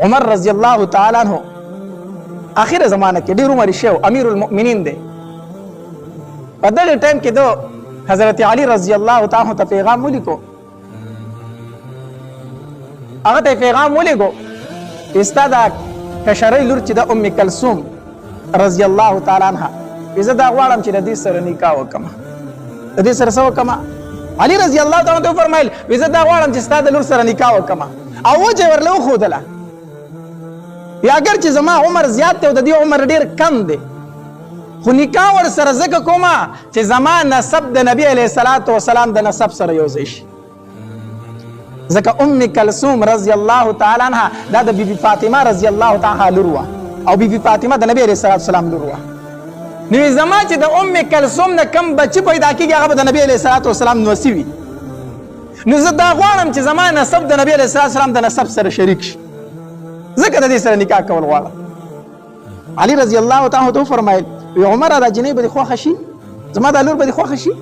عمر رضی الله تعالی عنہ اخر زمانه کې ډیر عمر شو امیر المؤمنین دی. په دغه ټایم کې دو حضرت علی رضی الله تعالی ته پیغام ولیکو. هغه ته پیغام ولیکو استاد کشرې لور چې د ام کلثوم رضی الله تعالی عنها زه دا غواړم چې د دې سره نکاح وکم. د دې سره څه وکم؟ علی رضی الله تعالی عنہ فرمایل زه دا غواړم چې ستاسو لور سره نکاح وکم. او وجه ورله وښودله یا اگر چې زما عمر زیات دی او د دې عمر ډیر کم دی خو نکاح ور سره ځکه کومه چې زما نسب د نبی علیه الصلاة والسلام د نسب سره یو ځای شي. ځکه ام کلثوم رضی الله تعالی عنها دا د بیبي فاطمه رضی الله تعالی لور وه او بیبي فاطمه د نبی علیه الصلاة والسلام لور وه. نو زما چې د ام کلثوم نه کم بچی پیدا کېږي هغه به د نبی علیه الصلاة والسلام نوسي وي. نو زه دا غواړم چې زما نسب د نبی علیه الصلاة والسلام د نسب سره شریک شي ځکه د دې سره نکاح کول غواړم. علي رضی الله تعالی عنہ فرمایل وی عمر دا جنې به دې خوښه شي زما دا لور به دې خوښه شي.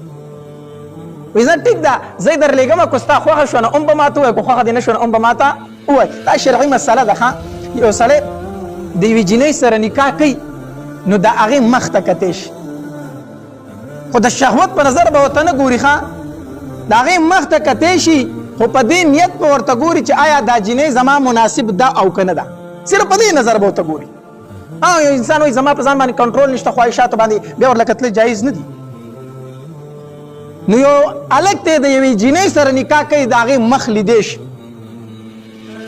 وی زه ټیک ده زه یې درلېږمه که ستا خوښه شوه نو ام به ماته ووایه که خوښه دې نه شوه نو ام به ماته ووایه. دا شرعي مسله ده. ښه یو سړی د یوې جنۍ سره نکاح کوي نو د هغې مخ ته کتی شي خو د شهوت په نظر به ورته نه ګوري. ښه د هغې مخ ته کتی شي خو په دې نیت به ورته ګوري چې آیا دا جنۍ زما مناسب ده او که نه ده. صرف په دې نظر به ورته ګوري. یو انسان وایي زما په ځان باندې کنټرول نشته خواهشاتو باندې بیا ورله کتل جایز نه دي. نو یو هلک دی د یوې جنۍ سره نکاح کوي د هغې مخ لیدی شي.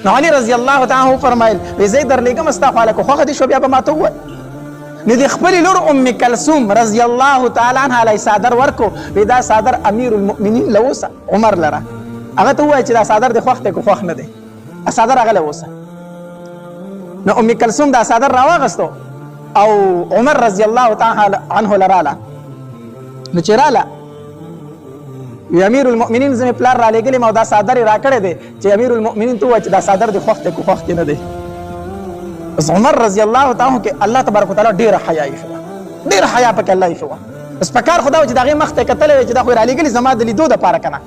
نو علي رضی الله تعالی عنه فرمایل وی زه یې درلېږم ستا خو هلکه خوښه دې شوه بیا به ماته ووایه. نو د خپلې لور ام کلثوم رضی الله تعالی عنها لی څادر ورکو وی دا څادر امیر المؤمنین له اوسه عمر لره هغه ته ووایه چې دا څادر دې خوښ دی که خوښ نه دی څادر هغه له اوسه. نو ام کلثوم دا څادر راواغستو او عمر رضی الله تعالی عنه لراله. نو چې راله وی امیر المؤمنین زمې پلار را لېږلی م او دا څادر یې راکړی دی چې امیر المؤمنین ته ووایه چې دا څادر دې خوښ دی که خوښ کې نه دی. بس عمر رضی الله تعالی عنہ کې الله تبارک وتعالی ډېره حیا ایښوه ډېره حیا پکې الله ایښوه. بس په کار خو دا و چې د هغې مخ ته یې کتلی وی چې دا خو یې را لېږلي زما د لیدو دپاره که نه.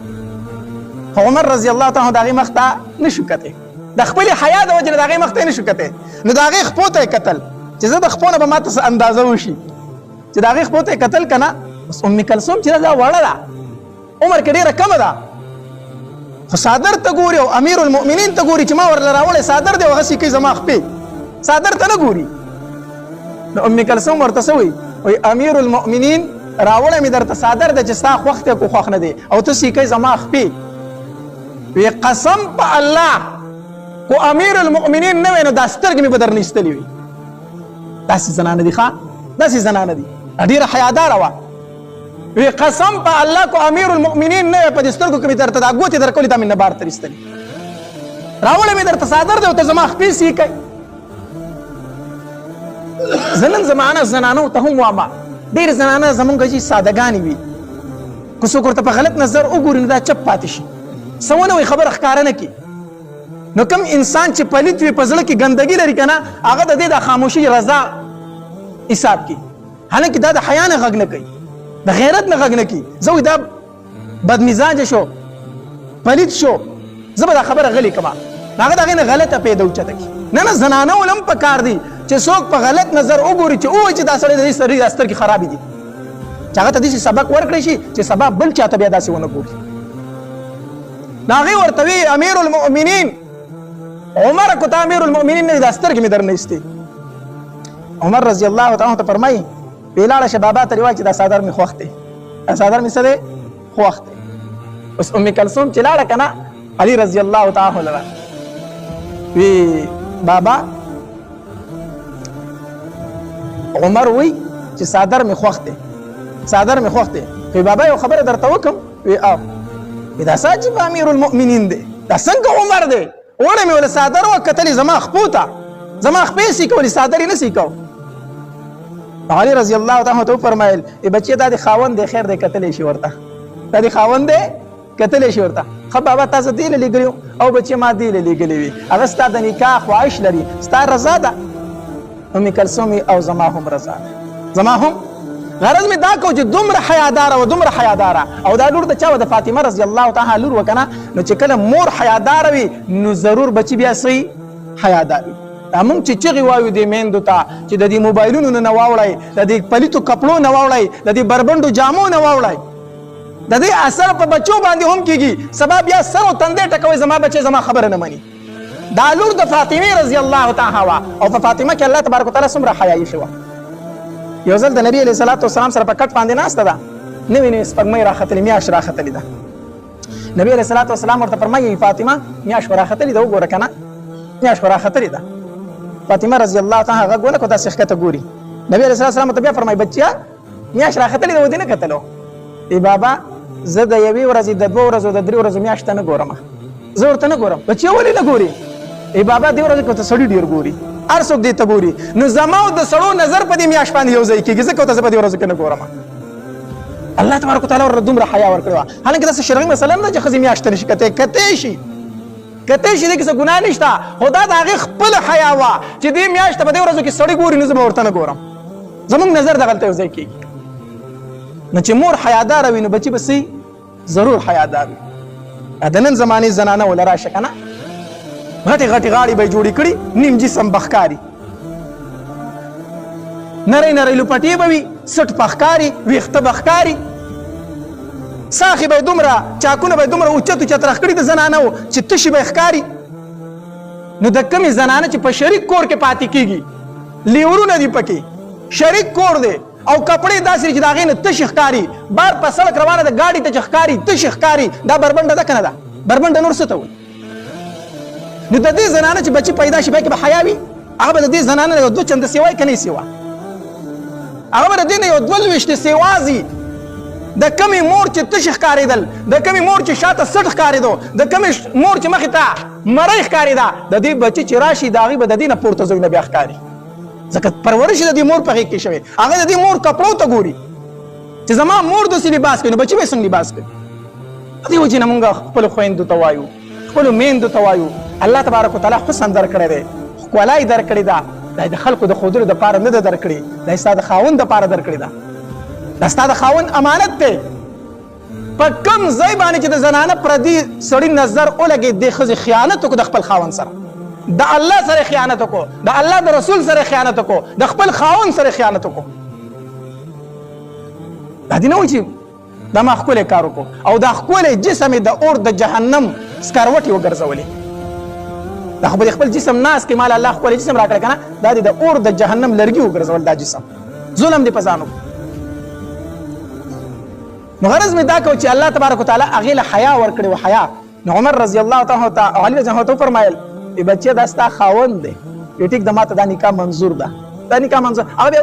خو عمر رضی الله تعالی عنہ د هغې مخ ته نه شو کتی د خپلې حیا د وجې نه د هغې مخ ته یې نه شو کتی. نو د هغې خپو ته یې کتل چې زه د خپو نه به ما ته څه اندازه وشي چې د هغې خپو ته یې کتل که نه. بس ام کلثوم چې دا وړه ده عمر کې ډېره کمه ده خو څادر ته ګوري او امیر المؤمنین ته ګوري چې ما ورله راوړی څادر دی او هسې کوي زما خپې څادر ته نه ګوري. نو ام کلثوم ورته څه وایي وایي امیر المؤمنین راوړی مې درته څادر دی چې ستا خوښ دی که خوښ نه دی او ته سې کوي زما خپې. وی قسم په الله کو امیر المؤمنین نه وی نو دا سترګې مې به درنه ایستلې وي. داسې زنانه دي. ښه داسې زنانه دي ډېره حیاداره وه. وی قسم په الله کو امیر المؤمنین نه وی په دې سترګو کې مې درته دا ګوتې درکولې دا مې نه بار تر ایستلې راوړی مې درته څادر دی او ته زما خپې سې کوي. زه نن زمانه زنانو ته هم وایم ډېرې زنانه زمونږ چې سادهګانې وي که څوک ورته په غلط نظر وګوري نو دا چپ پاتې شي څه ونه وایي خبره ښکاره نه کړي. نو کوم انسان چې پلیت وي په زړه کې ګندګي لري که نه هغه د دې د خاموشي رضا حساب کړي. حالانکې دا د حیا نه غږ نه کوي د غیرت نه غږ نه کوي. زه وایي دا بدمزاجه شو پلیت شو زه به دا خبره غلې کړم هغه د هغې نه غلطه پیدا اوچته کړي. نه زنانه ول هم پکار دي چې څوک په غلط نظر وګوري چې ووایي چې دا سړی د دې سړي دا سترګې خرابې دي چې هغه ته داسې سبق ورکړی شي چې سبا بل چاته بیا داسې ونه ګوري. نو هغې ورته وی امیر المؤمنین عمر کو ته امیر المؤمنین نه دا سترګې مې درنه ایستې. عمر رضی الله تعالی عنہ ته فرمایي وی لاړه شه بابا ته وایه چې دا څادر مې خوښ دی دا څادر مې څه دی خوښ دی. اوس ام کلثوم چې لاړه که نه علي رضی الله تعالی عنہ لره وی بابا عمر وی چې څادر مې خوښ دی څادر مې خوښ دی. وی بابا یو خبره درته وکړم وی او وی دا څه عجیب امیر المؤمنین دی دا څنګه عمر دی وړی مې ولې څادر وکتلې زما خپو ته زما خپې سې کولې څادر یې نه سې کو. علي رضی الله تعالی عنہ فرمایل ای بچې دا د خاوند دی خیر دی کتلی شي ورته دا د خاوند دی کتلی شي ورته. ښه بابا تاسو دې له لېږلي او بچې ما دې له لېږلې وي هغه ستا د نکاح خواهش لري ستا رضا ده. ام کلثوم او زما هم رضا ده زما هم غرض مې دا کو چې دومره حیاداره و دومره حیاداره او دا لور د چا و د فاطمه رضی الله تعالی لور و که نه نو چې کله مور حیاداره وي نو ضرور بچي بیا څه حیادار وي. دا موږ چې چغې وایو دې میندو ته چې د دې موبایلونو نه واوړئ، د دې پلیتو کپړو نه واوړئ، د دې بربنډو جامو نه واوړئ، د دې اثر په بچو باندې هم کېږي. سبا بیا سر او تندی ټکوي زما بچی زما خبره نه مني. دا لور د فاطمې رضی الله تعالی وا او په فاطمه کې الله تبارک وتعالی څومره حیایي شوه. یو ځل د نبی علیه الصلاۃ والسلام سره په کټ باندې ناسته ده، نوې نوې سپوږمۍ راختلې، میاشت راختلې ده. نبی علیه الصلاۃ والسلام ورته فرمایي فاطمه میاشت راختلې ده، وګوره کنه میاشت راختلې ده. فاطمه رضی الله تعالی هغه ګونه کو داسې ښکته ګوري. نبی علیه الصلاۃ والسلام ته بیا فرمایي بچیا میاشت راختلې ده، ودې نه کتلو؟ ای بابا زه د یوې ورځې د دوه ورځو د درې ورځو میاشت نه ګورم، زه ورته نه ګورم. بچیا ولې نه ګوري؟ ای بابا دې ورځې کو ته سړی ډېر ګوري، هر څوک دې ته ګوري، نو زما او د سړو نظر په دې میاشت باندې یو ځای کېږي، ځکه ته زه په دې ورځو کې نه ګورم. الله تبارک وتعالی ورته دومره حیا ورکړې وه. حالانکې داسې شرعي مسله نه ده چې ښځې میاشت ته نشي کتلی، کتی شي دې کې څه ګناه نشته، خو دا د هغې خپله حیا وه چې دې میاشت ته په دې ورځو کې سړی ګوري، نو زه به ورته نه ګورم، زموږ نظر دغلته یو ځای کېږي. نو چې مور حیاداره وي نو بچي به څه ضرور حیادار وي. د نن زمانې زنانه وله راشه که نه غټې غټې غاړې به یې جوړې کړي، نیم جسم به ښکاري، نری نری لوپټې به وي، سټ به ښکاري، ویښته به ښکاري، ساخې به یې دومره چاکونه به یې دومره اوچت اوچت راښ کړي د زنانهو چې تشي به یې ښکاري. نو د کمې زنانه چې په شریک کور کې پاتې کېږي، لیورونه دي پکې، شریک کور دی او کپړې داسې چې د هغې نه تشي ښکاري، بار په سړک روانه ده ګاډي ته چې ښکاري تشي ښکاري، دا بربنډه ده که نه ده؟ بربنډه نور څه ته وایي؟ نو د دې زنانه چې بچي پیدا شي بیا کې به حیا وي، هغه به د دې زنانه یو دوه چنده سیوا یې که نه سیوا، هغه به د دې نه یو دوه لوېشتې سیوا ځي. د کمې مور چې تشي ښکارېدل، د کمې مور چې شاته سټ ښکارېدو، د کمې مور چې مخې ته مرۍ ښکارېده، د دې بچي چې راشي د هغې به د دې نه پورته زوی نه بیا ښکاري، ځکه پرورش د دې مور په غېږ کې شوی، هغه د دې مور کپړو ته ګوري چې زما مور داسې لباس کوي نو بچي به یې څنګه لباس کوي. د دې وجې نه مونږ خپلو خویندو ته وایو، خپلو میندو ته وایو الله تبارک وتعالی حسن درکړی دی، ښکلا یې درکړې ده، دا د خلکو د ښودلو دپاره نه ده درکړې، دا یې ستا د خاوند دپاره درکړې ده، دا ستا د خاوند امانت دی. په کوم ځای باندې چې د زنانه پردي سړي نظر ولګېد دې ښځې خیانت وکړو د خپل خاوند سره، د الله سره خیانت وکړو، د الله د رسول سره خیانت وکړو، د خپل خاوند سره خیانت وکړو. دا دې نه وایي چې دا ما ښکلی کار وکړو او دا ښکلی جسم یې د اور د جهنم سکروټې وګرځولې. دا خو به د خپل جسم ناس کې مال الله ښکلی جسم راکړی که نه، دا دې د اور د جهنم لرګي وګرځول دا جسم، ظلم دې په ځان وکړو. نو غرض مې دا کو چې الله تبارک وتعالی هغې له حیا ورکړې و حیا. نو عمر رضی الله تعالی او علي رضی الله تعالی وفرمایل ای بچیه دا ستا خاوند دی، ټیک د ما ته دا نکاح منظور ده، دا نکاح منظور. هغه بیا